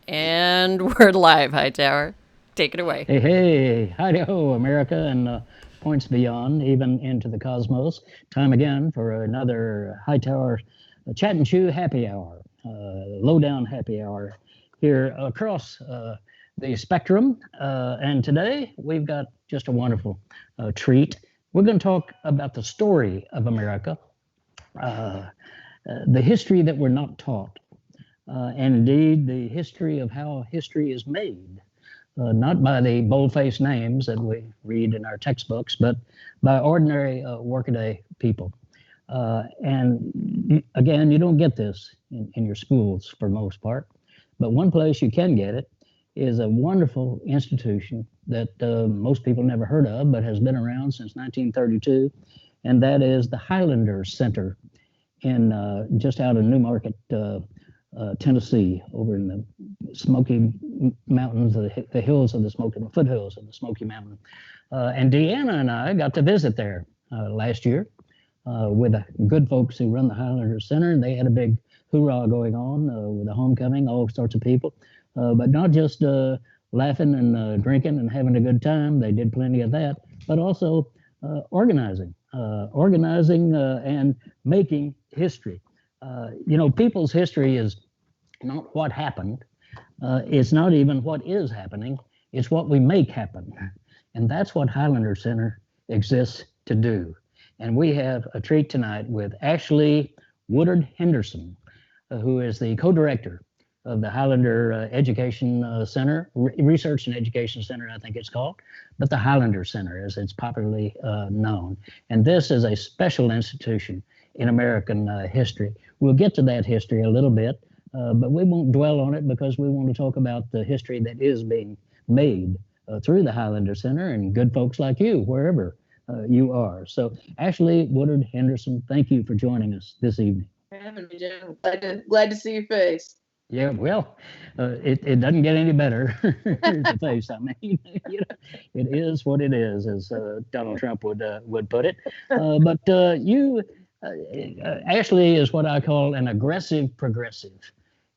And we're live, Hightower. Take it away. Hey, hey, howdy ho, America, and points beyond, even into the cosmos. Time again for another Hightower Chat and Chew happy hour, lowdown happy hour here across the spectrum. And today we've got just a wonderful treat. We're going to talk about the story of America, uh, the history that we're not taught, and indeed the history of how history is made not by the bold-faced names that we read in our textbooks, but by ordinary workaday people. And again, you don't get this in your schools for the most part, but one place you can get it is a wonderful institution that most people never heard of, but has been around since 1932, and that is the Highlander Center in just out of Newmarket, Tennessee, over in the Smoky Mountains, the hills of the Smoky, foothills of the Smoky Mountain. And Deanna and I got to visit there last year with the good folks who run the Highlander Center. And they had a big hoorah going on with a homecoming, all sorts of people, but not just laughing and drinking and having a good time. They did plenty of that, but also organizing and making history. People's history is not what happened. It's not even what is happening. It's what we make happen. And that's what Highlander Center exists to do. And we have a treat tonight with Ashley Woodard Henderson, who is the co-director of the Highlander Education Center, Research and Education Center, I think it's called, but the Highlander Center, as it's popularly known. And this is a special institution in American history. We'll get to that history a little bit, but we won't dwell on it because we want to talk about the history that is being made through the Highlander Center and good folks like you, wherever you are. So, Ashley Woodard Henderson, thank you for joining us this evening. Having me, Jim. Glad to see your face. Yeah, well, it doesn't get any better. Here's the face. I mean, it is what it is, as Donald Trump would put it. But you, Ashley, is what I call an aggressive progressive,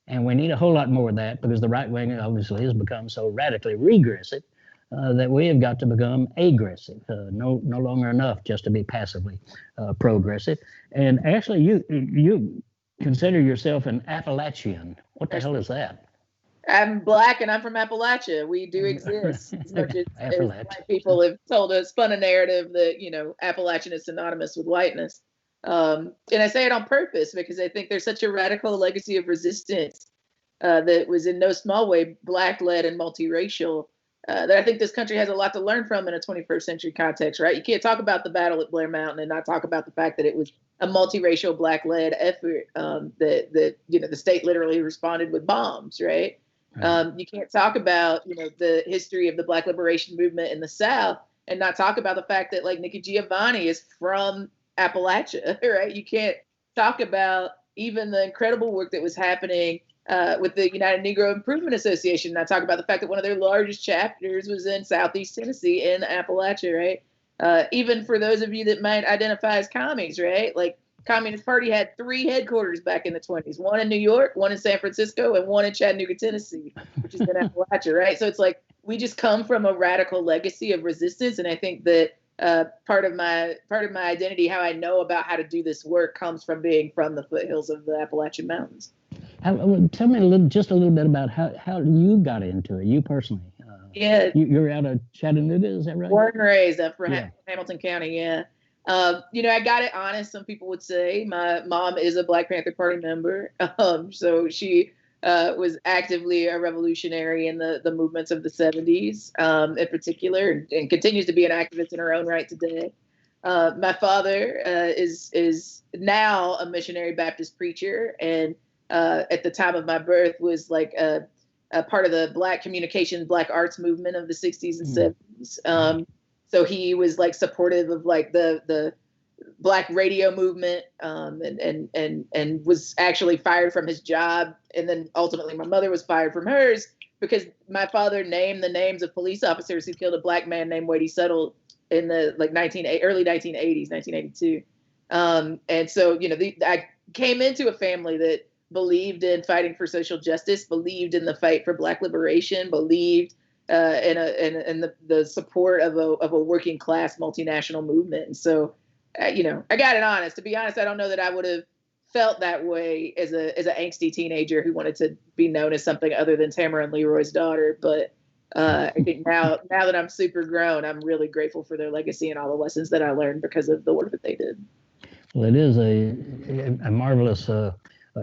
and we need a whole lot more of that because the right wing obviously has become so radically regressive that we have got to become aggressive. No longer enough just to be passively progressive. And Ashley, you consider yourself an Appalachian. What the hell is that? I'm Black and I'm from Appalachia. We do exist. As much as white people have told us, spun a narrative that, Appalachian is synonymous with whiteness. And I say it on purpose because I think there's such a radical legacy of resistance that was in no small way Black-led and multiracial that I think this country has a lot to learn from in a 21st century context, right? You can't talk about the battle at Blair Mountain and not talk about the fact that it was a multiracial Black-led effort that the state literally responded with bombs, right? You can't talk about the history of the Black liberation movement in the South and not talk about the fact that like Nikki Giovanni is from Appalachia, right? You can't talk about even the incredible work that was happening with the United Negro Improvement Association. And I talk about the fact that one of their largest chapters was in Southeast Tennessee in Appalachia, right? Even for those of you that might identify as commies, right? Like Communist Party had 3 headquarters back in the 20s, one in New York, one in San Francisco, and one in Chattanooga, Tennessee, which is in Appalachia, right? So it's like we just come from a radical legacy of resistance. And I think that part of my identity, how I know about how to do this work, comes from being from the foothills of the Appalachian Mountains. Tell me just a little bit about how you got into it, you personally. Yeah, you're out of Chattanooga, is that right? Born and raised up from Hamilton County. Yeah, I got it honest. Some people would say my mom is a Black Panther Party member, so she was actively a revolutionary in the movements of the 70s, in particular, and continues to be an activist in her own right today. My father is now a missionary Baptist preacher, and at the time of my birth was like a part of the Black communication, Black arts movement of the 60s and 70s. So he was like supportive of like the Black radio movement, and was actually fired from his job. And then ultimately my mother was fired from hers because my father named the names of police officers who killed a Black man named Wadey Settle in the early 1980s, 1982. And so, I came into a family that believed in fighting for social justice, believed in the fight for Black liberation, believed in the support of a working class multinational movement. And so, I got it honest. To be honest, I don't know that I would have felt that way as an angsty teenager who wanted to be known as something other than Tamara and Leroy's daughter. But I think now that I'm super grown, I'm really grateful for their legacy and all the lessons that I learned because of the work that they did. Well, it is a marvelous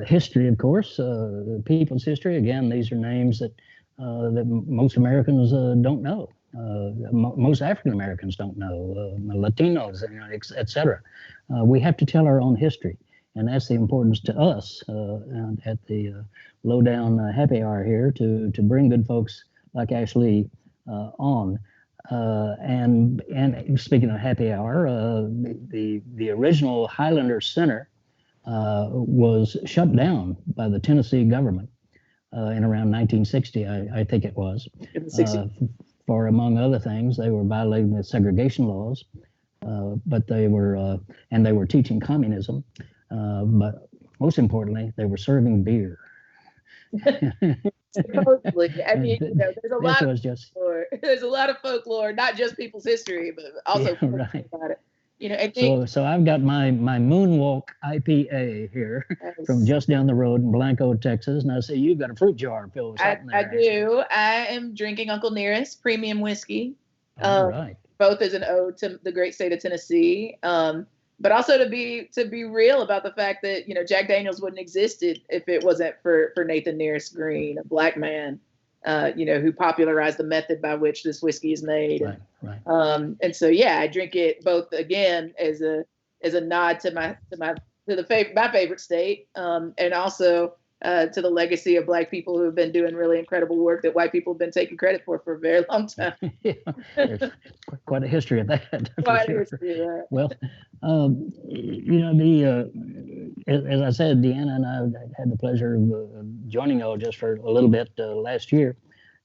history, of course, the people's history. Again, these are names that most Americans don't know. Most African Americans don't know, Latinos, et cetera. We have to tell our own history, and that's the importance to us and at the Lowdown Happy Hour here to bring good folks like Ashley on. And speaking of Happy Hour, the original Highlander Center was shut down by the Tennessee government in around 1960, I think it was. For among other things, they were violating the segregation laws, but they were teaching communism. But most importantly, they were serving beer. Supposedly, I mean, there's a lot of folklore, not just people's history, but also right. about it. So I've got my Moonwalk IPA here from just down the road in Blanco, Texas, and I see you've got a fruit jar filled with something there. I do. I am drinking Uncle Nearest premium whiskey. Right. Both as an ode to the great state of Tennessee, but also to be real about the fact that Jack Daniels wouldn't exist if it wasn't for Nathan Nearest Green, a Black man, who popularized the method by which this whiskey is made. Right. And so, I drink it both again as a nod to my favorite state, and also to the legacy of Black people who have been doing really incredible work that white people have been taking credit for a very long time. There's quite a history of that. Quite a history of that. Well, as I said, Deanna and I had the pleasure of joining y'all just for a little bit last year.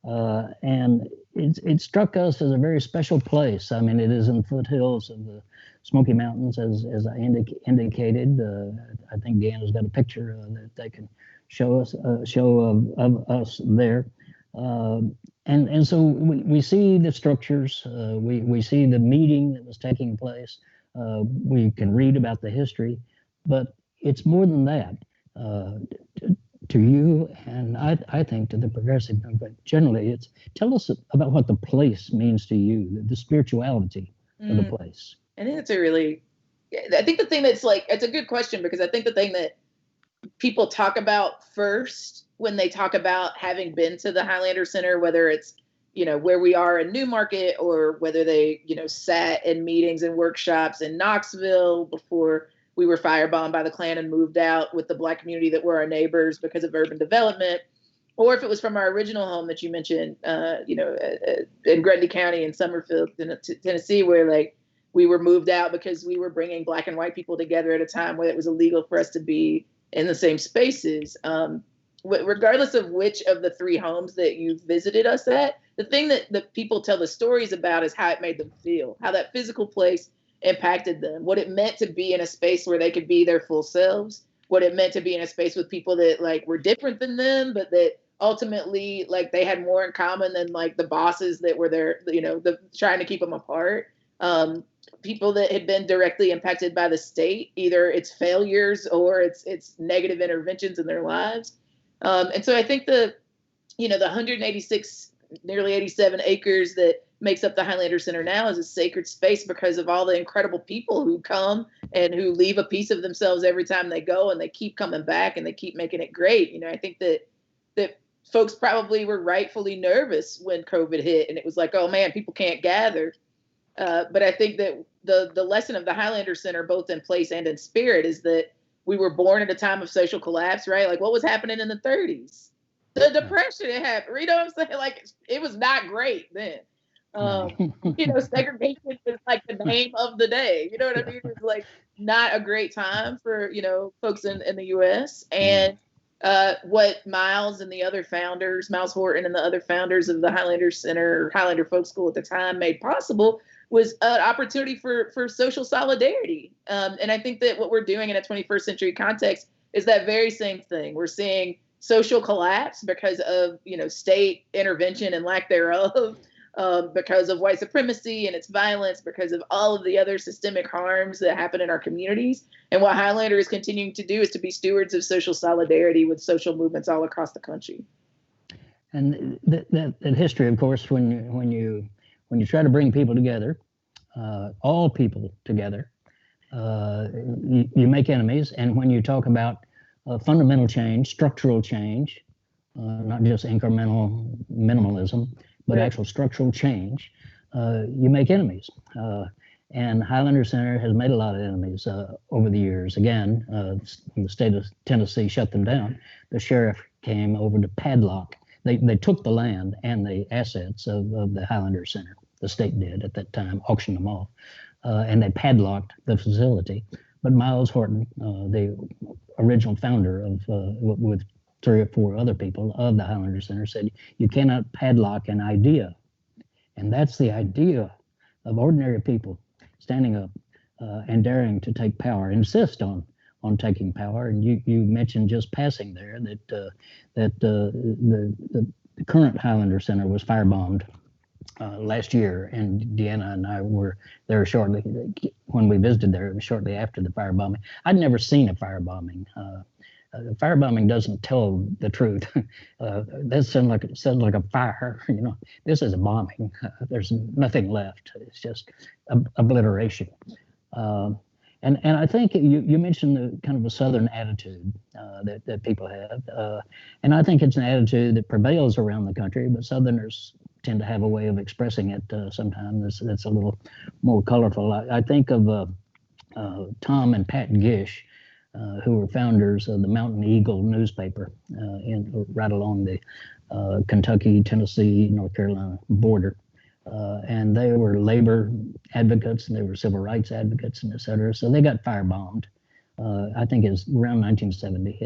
And it struck us as a very special place. I mean, it is in the foothills of the Smoky Mountains, as I indicated. I think Deanna's got a picture that they can show us of us there. And so we see the structures. We see the meeting that was taking place. We can read about the history, but it's more than that. To you, and I think to the progressive movement generally, tell us about what the place means to you, the spirituality of the place. I think I think the thing that's it's a good question, because I think the thing that people talk about first when they talk about having been to the Highlander Center, whether it's, where we are in Newmarket, or whether they, sat in meetings and workshops in Knoxville before we were firebombed by the Klan and moved out with the Black community that were our neighbors because of urban development, or if it was from our original home that you mentioned, in Grundy County in Summerfield, Tennessee, where we were moved out because we were bringing Black and white people together at a time where it was illegal for us to be in the same spaces. Regardless of which of the three homes that you visited us at, the thing that people tell the stories about is how it made them feel, how that physical place impacted them, what it meant to be in a space where they could be their full selves, what it meant to be in a space with people that were different than them, but that ultimately they had more in common than the bosses that were there, trying to keep them apart. People that had been directly impacted by the state, either its failures or its negative interventions in their lives. And so I think the 186, nearly 87 acres that makes up the Highlander Center now is a sacred space because of all the incredible people who come and who leave a piece of themselves every time they go, and they keep coming back and they keep making it great. I think that folks probably were rightfully nervous when COVID hit and it was oh man, people can't gather. But I think that the lesson of the Highlander Center, both in place and in spirit, is that we were born at a time of social collapse, right? What was happening in the 30s? The Depression had happened. You know what I'm saying? It was not great then. Segregation was the name of the day. You know what I mean? It was not a great time for, folks in the U.S. And what Miles and the other founders, Miles Horton and the other founders of the Highlander Center, Highlander Folk School at the time, made possible was an opportunity for social solidarity. And I think that what we're doing in a 21st century context is that very same thing. We're seeing social collapse because of, state intervention and lack thereof, because of white supremacy and its violence, because of all of the other systemic harms that happen in our communities. And what Highlander is continuing to do is to be stewards of social solidarity with social movements all across the country. And that history, of course, when you try to bring people together, all people together, you make enemies. And when you talk about fundamental change, structural change, not just incremental minimalism, but actual structural change, you make enemies. And Highlander Center has made a lot of enemies over the years. Again, when the state of Tennessee shut them down, the sheriff came over to padlock. They took the land and the assets of the Highlander Center. The state did at that time, auctioned them off, and they padlocked the facility. But Miles Horton, the original founder of, with 3 or 4 other people of the Highlander Center, said, you cannot padlock an idea. And that's the idea of ordinary people standing up and daring to take power, insist on taking power. And you mentioned just passing there that the current Highlander Center was firebombed last year, and Deanna and I were there shortly when we visited there. It was shortly after the firebombing. I'd never seen a firebombing. Firebombing doesn't tell the truth. That sounds like a fire. This is a bombing. There's nothing left. It's just obliteration. And I think you mentioned the kind of a Southern attitude that people have, and I think it's an attitude that prevails around the country. But Southerners tend to have a way of expressing it sometimes that's a little more colorful. I think of Tom and Pat Gish, who were founders of the Mountain Eagle newspaper right along the Kentucky, Tennessee, North Carolina border. And they were labor advocates, and they were civil rights advocates, and et cetera. So they got firebombed. I think it's around 1970.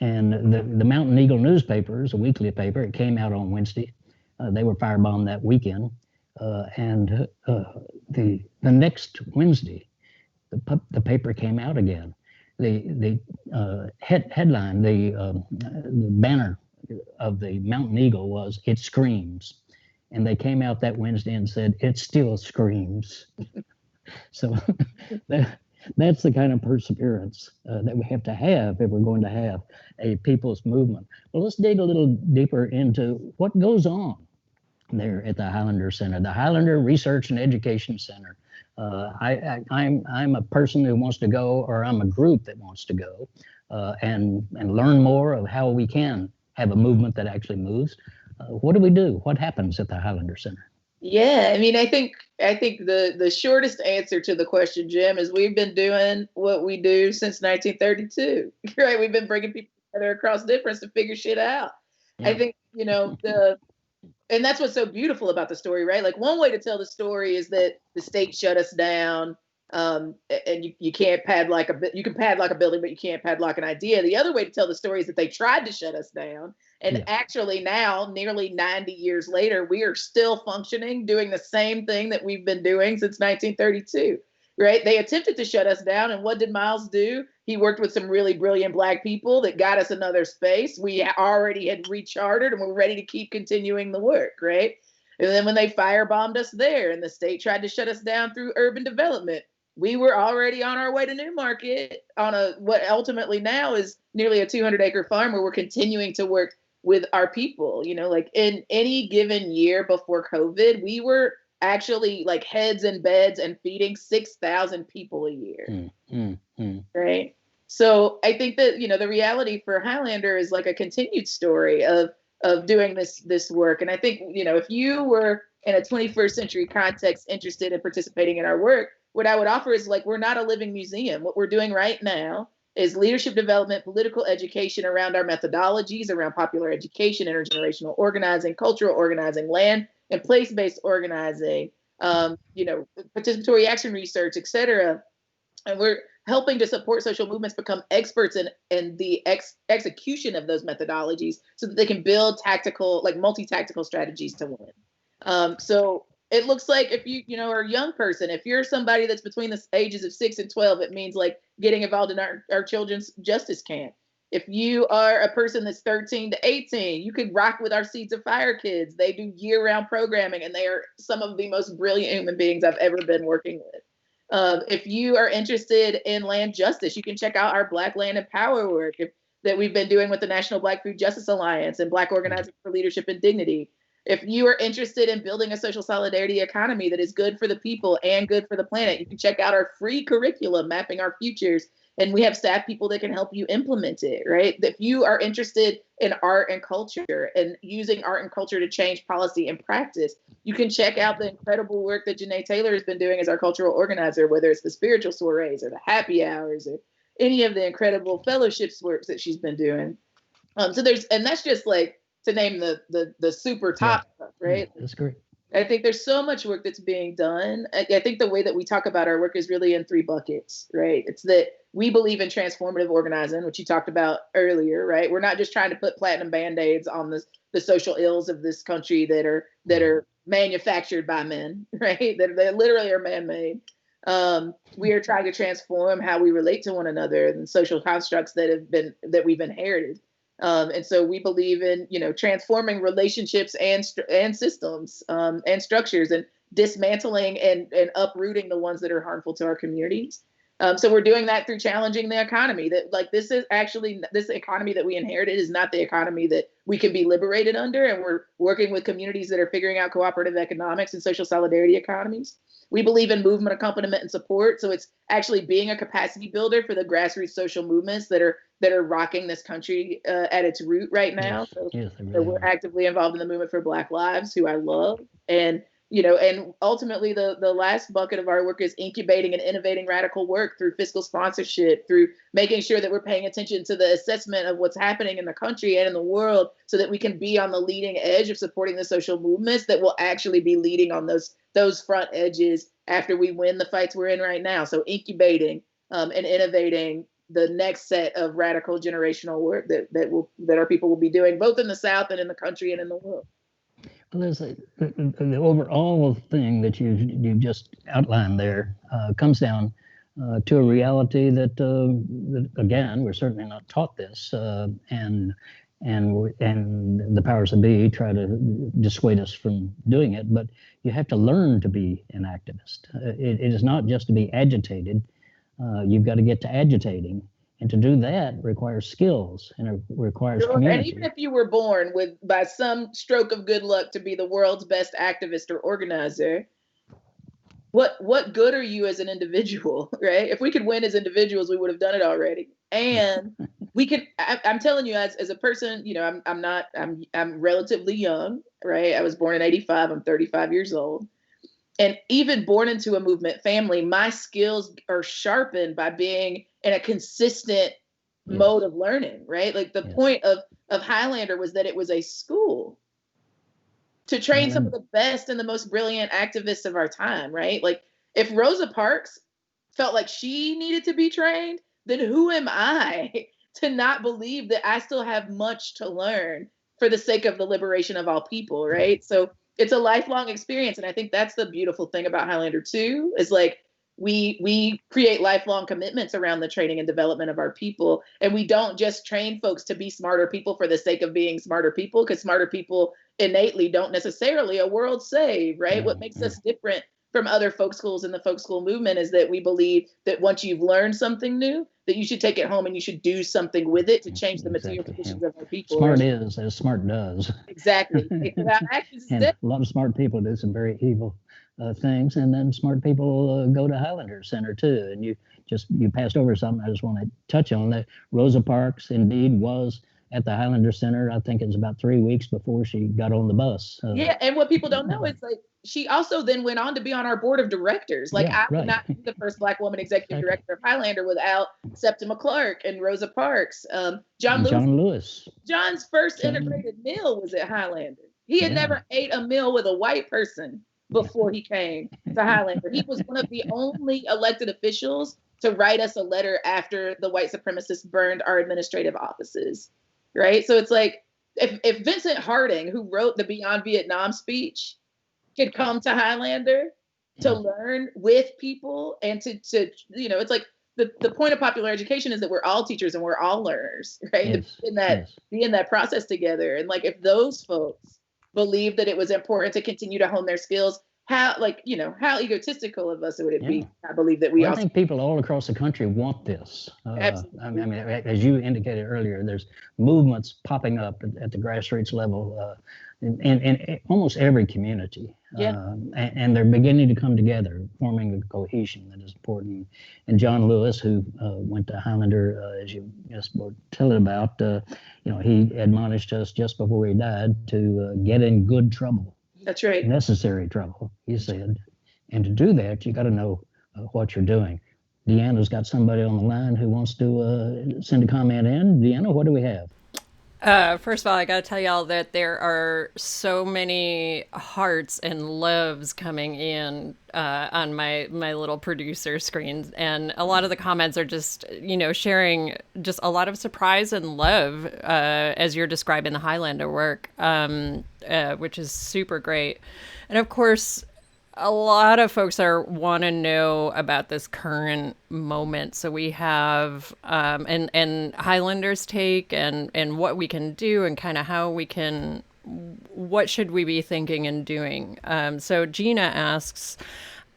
And the Mountain Eagle newspaper is a weekly paper. It came out on Wednesday. They were firebombed that weekend. And the next Wednesday, the paper came out again. The headline, the banner of the Mountain Eagle was "It Screams," and they came out that Wednesday and said, "It still screams." So that's the kind of perseverance that we have to have if we're going to have a people's movement. Well, let's dig a little deeper into what goes on there at the Highlander Center, the Highlander Research and Education Center. I'm a person who wants to go, or I'm a group that wants to go and learn more of how we can have a movement that actually moves. What do we do? What happens at the Highlander Center? Yeah, I mean, I think the shortest answer to the question, Jim, is we've been doing what we do since 1932. Right? We've been bringing people together across difference to figure shit out. Yeah. I think and that's what's so beautiful about the story, right? Like, one way to tell the story is that the state shut us down, and you can't padlock you can padlock a building, but you can't padlock an idea. The other way to tell the story is that they tried to shut us down, and actually now, nearly 90 years later, we are still functioning, doing the same thing that we've been doing since 1932. Right? They attempted to shut us down, and what did Miles do? He worked with some really brilliant Black people that got us another space. We already had rechartered, and we're ready to keep continuing the work, right? And then when they firebombed us there, and the state tried to shut us down through urban development, we were already on our way to Newmarket on what ultimately now is nearly a 200-acre farm, where we're continuing to work with our people. Like, in any given year before COVID, we were actually like heads in beds and feeding 6,000 people a year. Right. So I think that, the reality for Highlander is like a continued story of doing this work. And I think, if you were in a 21st century context interested in participating in our work, what I would offer is, like, we're not a living museum. What we're doing right now is leadership development, political education around our methodologies, around popular education, intergenerational organizing, cultural organizing, land and place-based organizing, participatory action research, et cetera. And we're helping to support social movements become experts in the execution of those methodologies so that they can build tactical, like multi-tactical strategies to win. So it looks like if you know, are a young person, if you're somebody that's between the ages of 6 and 12, it means like getting involved in our children's justice camp. If you are a person that's 13 to 18, you could rock with our Seeds of Fire kids. They do year-round programming, and they are some of the most brilliant human beings I've ever been working with. If you are interested in land justice, you can check out our Black Land and Power work that we've been doing with the National Black Food Justice Alliance and Black Organizing for Leadership and Dignity. If you are interested in building a social solidarity economy that is good for the people and good for the planet, you can check out our free curriculum, Mapping Our Futures, and we have staff people that can help you implement it, right? If you are interested in art and culture and using art and culture to change policy and practice, you can check out the incredible work that Janae Taylor has been doing as our cultural organizer, whether it's the spiritual soirees or the happy hours or any of the incredible fellowships works that she's been doing. So that's just like to name the super top stuff, right? Yeah, that's great. I think there's so much work that's being done. I think the way that we talk about our work is really in 3 buckets, right? It's that we believe in transformative organizing, which you talked about earlier, right? We're not just trying to put platinum band-aids on the social ills of this country that are manufactured by men, right? That literally are man-made. We are trying to transform how we relate to one another and social constructs that we've inherited. And so we believe in, transforming relationships and systems and structures and dismantling and uprooting the ones that are harmful to our communities. So we're doing that through challenging the economy. That like this economy that we inherited is not the economy that we can be liberated under. And we're working with communities that are figuring out cooperative economics and social solidarity economies. We believe in movement accompaniment and support. So it's actually being a capacity builder for the grassroots social movements that are rocking this country at its root right now. Yes, so we're actively involved in the movement for Black Lives, who I love. And ultimately the last bucket of our work is incubating and innovating radical work through fiscal sponsorship, through making sure that we're paying attention to the assessment of what's happening in the country and in the world so that we can be on the leading edge of supporting the social movements that will actually be leading on those front edges after we win the fights we're in right now. So incubating and innovating the next set of radical generational work that our people will be doing both in the South and in the country and in the world. Well, the overall thing that you've just outlined there comes down to a reality that again, we're certainly not taught this, and the powers that be try to dissuade us from doing it. But you have to learn to be an activist. It is not just to be agitated. You've got to get to agitating. And to do that requires skills and it requires community. And even if you were born by some stroke of good luck to be the world's best activist or organizer, what good are you as an individual, right? If we could win as individuals, we would have done it already. And we could. I'm telling you, as a person, I'm relatively young, right? I was born in '85. I'm 35 years old. And even born into a movement family, my skills are sharpened by being in a consistent mode of learning, right? Like the point of Highlander was that it was a school to train some of the best and the most brilliant activists of our time, right? Like if Rosa Parks felt like she needed to be trained, then who am I to not believe that I still have much to learn for the sake of the liberation of all people, right? So it's a lifelong experience. And I think that's the beautiful thing about Highlander 2 is like we create lifelong commitments around the training and development of our people. And we don't just train folks to be smarter people for the sake of being smarter people, because smarter people innately don't necessarily a world save, right? What makes us different from other folk schools in the folk school movement is that we believe that once you've learned something new, that you should take it home and you should do something with it to change the material conditions of our people. Smart is as smart does. Exactly. And a lot of smart people do some very evil things, and then smart people go to Highlander Center too. And you passed over something I just want to touch on. That Rosa Parks indeed was at the Highlander Center. I think it was about 3 weeks before she got on the bus. And what people don't know is like she also then went on to be on our board of directors. Like I would not be the first Black woman executive director of Highlander without Septima Clark and Rosa Parks. John Lewis. John's first integrated meal was at Highlander. He had never ate a meal with a white person before he came to Highlander. He was one of the only elected officials to write us a letter after the white supremacists burned our administrative offices, right? So it's like, if Vincent Harding, who wrote the Beyond Vietnam speech, could come to Highlander to learn with people and to it's like the point of popular education is that we're all teachers and we're all learners, right? Yes. Be in that process together. And like, if those folks believe that it was important to continue to hone their skills, how egotistical of us would it be? I believe that I think people all across the country want this. Absolutely. I mean, as you indicated earlier, there's movements popping up at the grassroots level in almost every community. And they're beginning to come together, forming a cohesion that is important. And John Lewis, who went to Highlander, as you just were telling about, he admonished us just before he died to get in good trouble. That's right. Necessary trouble, he said. And to do that, you got to know what you're doing. Deanna's got somebody on the line who wants to send a comment in. Deanna, what do we have? First of all, I got to tell y'all that there are so many hearts and loves coming in on my little producer screen. And a lot of the comments are just, sharing just a lot of surprise and love as you're describing the Highlander work, which is super great. And of course, a lot of folks want to know about this current moment. So we have and Highlander's take and what we can do and kind of what should we be thinking and doing. So Gina asks,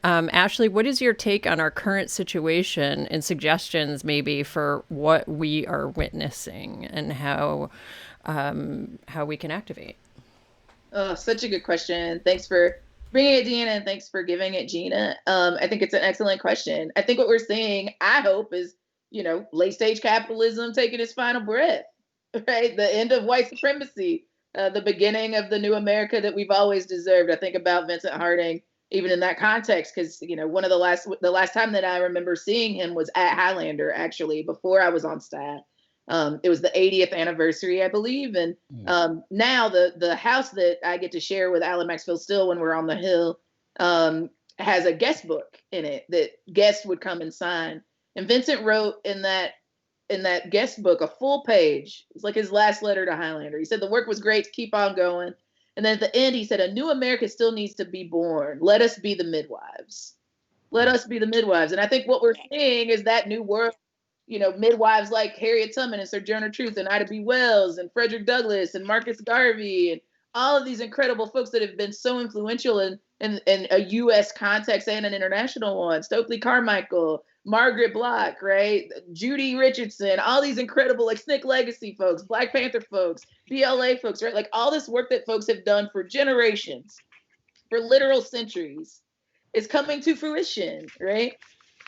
Ashley, what is your take on our current situation and suggestions maybe for what we are witnessing and how we can activate? Oh, such a good question. Thanks for bringing it, Deanna, and thanks for giving it, Gina. I think it's an excellent question. I think what we're seeing, I hope, is, late stage capitalism taking its final breath, right? The end of white supremacy, the beginning of the new America that we've always deserved. I think about Vincent Harding, even in that context, because, one of the last time that I remember seeing him was at Highlander, actually, before I was on staff. It was the 80th anniversary, I believe. And now the house that I get to share with Alan Maxfield Still when we're on the Hill has a guest book in it that guests would come and sign. And Vincent wrote in that guest book a full page. It's like his last letter to Highlander. He said the work was great to keep on going. And then at the end, he said, a new America still needs to be born. Let us be the midwives. Let us be the midwives. And I think what we're seeing is that new world. Midwives like Harriet Tubman and Sojourner Truth and Ida B. Wells and Frederick Douglass and Marcus Garvey and all of these incredible folks that have been so influential in a U.S. context and an international one. Stokely Carmichael, Margaret Block, right? Judy Richardson, all these incredible, like SNCC Legacy folks, Black Panther folks, BLA folks, right? Like all this work that folks have done for generations, for literal centuries, is coming to fruition, right?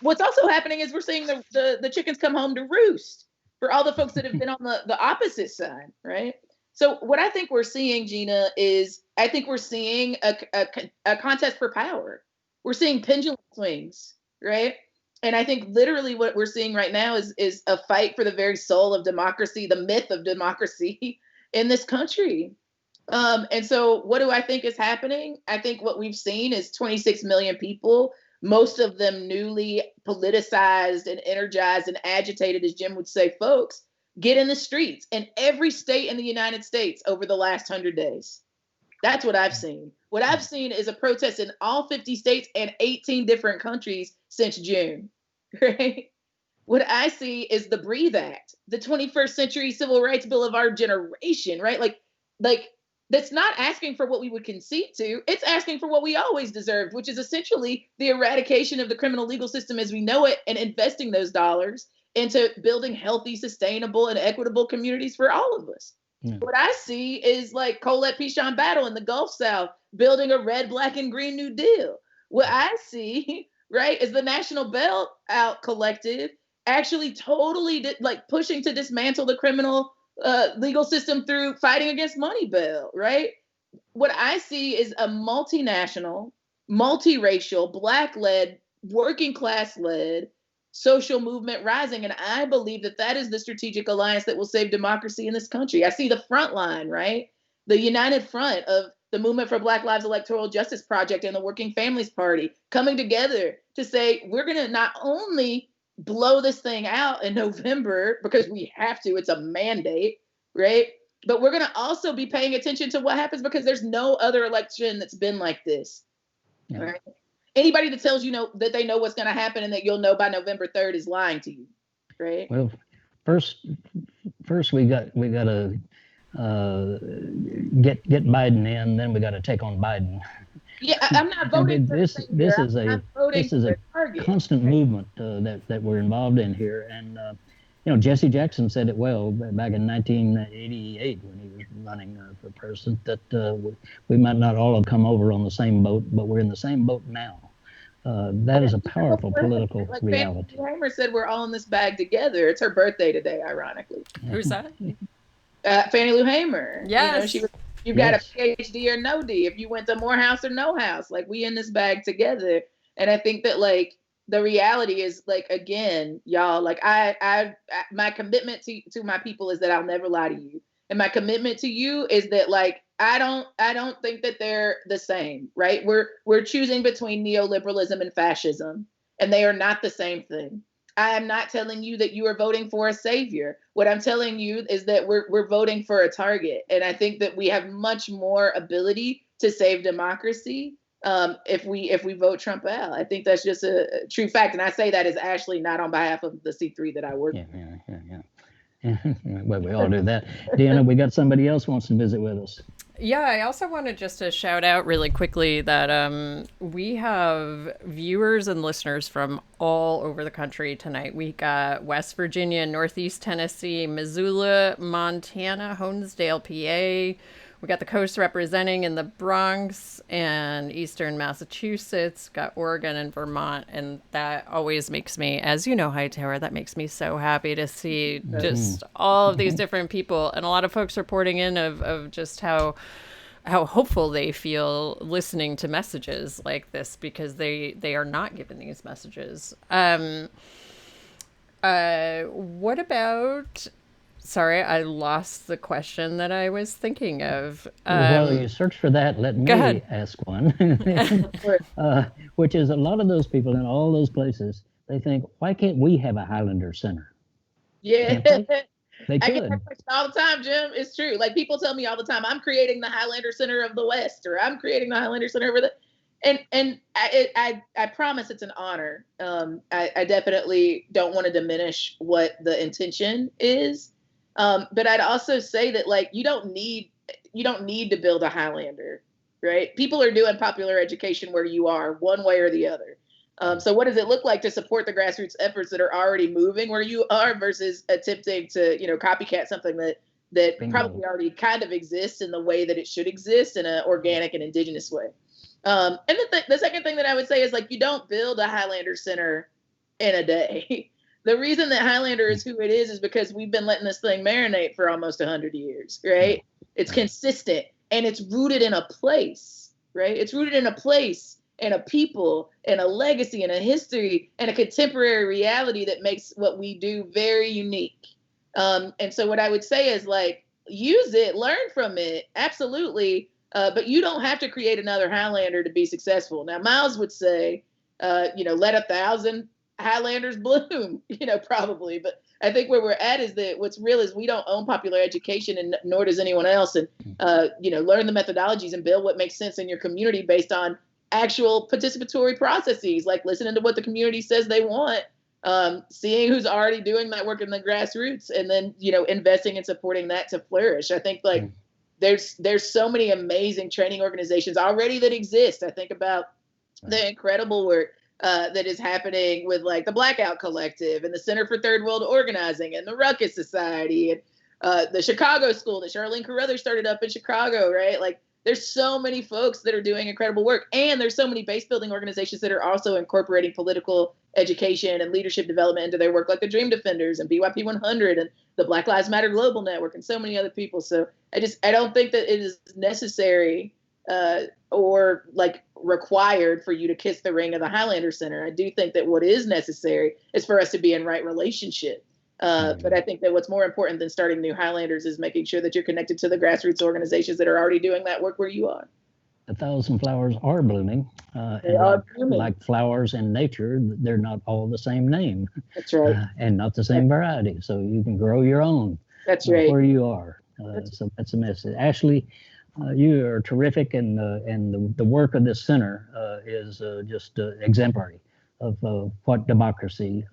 What's also happening is we're seeing the chickens come home to roost for all the folks that have been on the opposite side, right? So what I think we're seeing, Gina, is I think we're seeing a contest for power. We're seeing pendulum swings, right? And I think literally what we're seeing right now is a fight for the very soul of democracy, the myth of democracy in this country. And so what do I think is happening? I think what we've seen is 26 million people, most of them newly politicized and energized and agitated, as Jim would say, folks, get in the streets in every state in the United States over the last 100 days. That's what I've seen. What I've seen is a protest in all 50 states and 18 different countries since June, right? What I see is the Breathe Act, the 21st century civil rights bill of our generation, right? Like that's not asking for what we would concede to. It's asking for what we always deserved, which is essentially the eradication of the criminal legal system as we know it and investing those dollars into building healthy, sustainable, and equitable communities for all of us. Yeah. What I see is like Colette Pichon Battle in the Gulf South, building a red, black, and green New Deal. What I see, right, is the National Bailout Collective actually totally pushing to dismantle the criminal legal system through fighting against money bail, right? What I see is a multinational, multiracial, Black-led, working class-led social movement rising. And I believe that is the strategic alliance that will save democracy in this country. I see the front line, right? The united front of the Movement for Black Lives Electoral Justice Project and the Working Families Party coming together to say, we're going to not only blow this thing out in November because we have to, it's a mandate, right? But we're going to also be paying attention to what happens because there's no other election that's been like this. Yeah. Right? Anybody that tells you that they know what's going to happen and that you'll know by November 3rd is lying to you, right? Well, first we got to get Biden in, then we got to take on Biden. Yeah, I'm not voting for this is a constant movement that we're involved in here, and Jesse Jackson said it well back in 1988 when he was running for president, that we might not all have come over on the same boat, but we're in the same boat now. That is a powerful political reality. Fannie Hamer said we're all in this bag together. It's her birthday today, ironically. Who's that? Fannie Lou Hamer. Yes. You've got a PhD or no D. If you went to Morehouse or no house, like we in this bag together. And I think that the reality is again, y'all, I my commitment to my people is that I'll never lie to you. And my commitment to you is that I don't think that they're the same, right? We're choosing between neoliberalism and fascism, and they are not the same thing. I am not telling you that you are voting for a savior. What I'm telling you is that we're voting for a target. And I think that we have much more ability to save democracy if we vote Trump out. I think that's just a true fact. And I say that as Ashley, not on behalf of the C3 that I work with. Yeah. Well, we all do that. Deanna, we got somebody else who wants to visit with us. Yeah, I also wanted just to shout out really quickly that we have viewers and listeners from all over the country tonight. We got West Virginia, Northeast Tennessee, Missoula, Montana, Honesdale, PA. We got the coast representing in the Bronx and Eastern Massachusetts, got Oregon and Vermont. And that always makes me, as you know, Hightower, that makes me so happy to see just all of these different people. And a lot of folks reporting in of just how hopeful they feel listening to messages like this, because they are not given these messages. What about... Sorry, I lost the question that I was thinking of. While you search for that, let me ask one, which is a lot of those people in all those places, they think, why can't we have a Highlander Center? Yeah. They could. I get that question all the time, Jim. It's true. People tell me all the time, I'm creating the Highlander Center of the West, or I'm creating the Highlander Center over the... And I promise it's an honor. I definitely don't want to diminish what the intention is. But I'd also say that you don't need to build a Highlander, right? People are doing popular education where you are, one way or the other. So what does it look like to support the grassroots efforts that are already moving where you are versus attempting to, copycat something that probably already kind of exists in the way that it should exist in an organic and indigenous way. And the second thing that I would say is you don't build a Highlander Center in a day. The reason that Highlander is who it is because we've been letting this thing marinate for almost 100 years, right? It's consistent and it's rooted in a place, right? It's rooted in a place and a people and a legacy and a history and a contemporary reality that makes what we do very unique. And so what I would say is use it, learn from it, absolutely. But you don't have to create another Highlander to be successful. Now, Miles would say, let 1,000 Highlanders bloom, probably. But I think where we're at is that what's real is we don't own popular education, and nor does anyone else. And, learn the methodologies and build what makes sense in your community based on actual participatory processes, listening to what the community says they want, seeing who's already doing that work in the grassroots, and then, investing and supporting that to flourish. I think there's so many amazing training organizations already that exist. I think about the incredible work that is happening with the Blackout Collective and the Center for Third World Organizing and the Ruckus Society and the Chicago School that Charlene Carruthers started up in Chicago, right? There's so many folks that are doing incredible work, and there's so many base building organizations that are also incorporating political education and leadership development into their work, like the Dream Defenders and BYP 100 and the Black Lives Matter Global Network and so many other people. So I don't think that it is necessary or required for you to kiss the ring of the Highlander Center. I do think that what is necessary is for us to be in right relationship. But I think that what's more important than starting new Highlanders is making sure that you're connected to the grassroots organizations that are already doing that work where you are. 1,000 flowers are blooming. They are blooming. Like flowers in nature, they're not all the same name. That's right. And not the same variety. So you can grow your own. That's right. Where you are. So that's a message. Ashley, you are terrific, and the work of this center is just exemplary of what democracy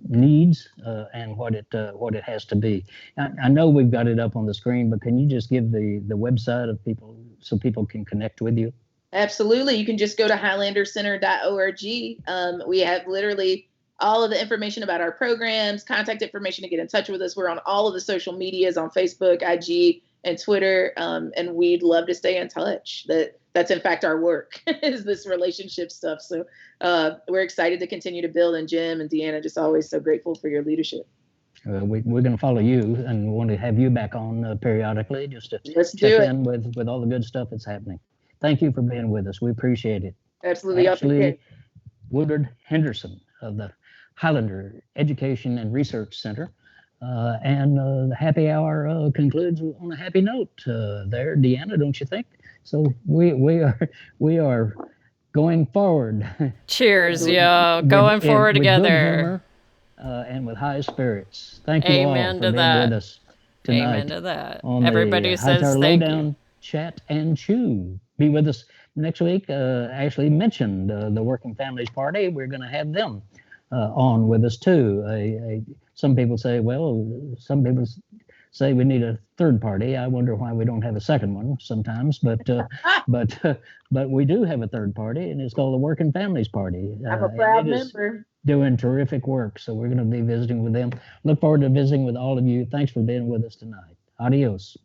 needs and what it has to be. I know we've got it up on the screen, but can you just give the website of people so people can connect with you? Absolutely. You can just go to highlandercenter.org. We have literally all of the information about our programs, contact information to get in touch with us. We're on all of the social medias on Facebook, IG, and Twitter, and we'd love to stay in touch. That's in fact our work is this relationship stuff. So we're excited to continue to build. And Jim and Deanna, just always so grateful for your leadership. We're going to follow you and want to have you back on periodically just to check in with all the good stuff that's happening. Thank you for being with us. We appreciate it. Absolutely. Ashley Woodard Henderson of the Highlander Education and Research Center. And the happy hour concludes on a happy note there, Deanna, don't you think? So we are going forward. Cheers, yo. Going forward together. With good humor, and with high spirits. Thank you all for being with us tonight. Amen to that. On Everybody says Hightower thank Lowdown you. Chat and Chew. Be with us next week. Ashley mentioned the Working Families Party. We're going to have them on with us too. Some people say, some people say we need a third party. I wonder why we don't have a second one sometimes, but we do have a third party, and it's called the Working Families Party. I'm a proud member. Doing terrific work, so we're going to be visiting with them. Look forward to visiting with all of you. Thanks for being with us tonight. Adios.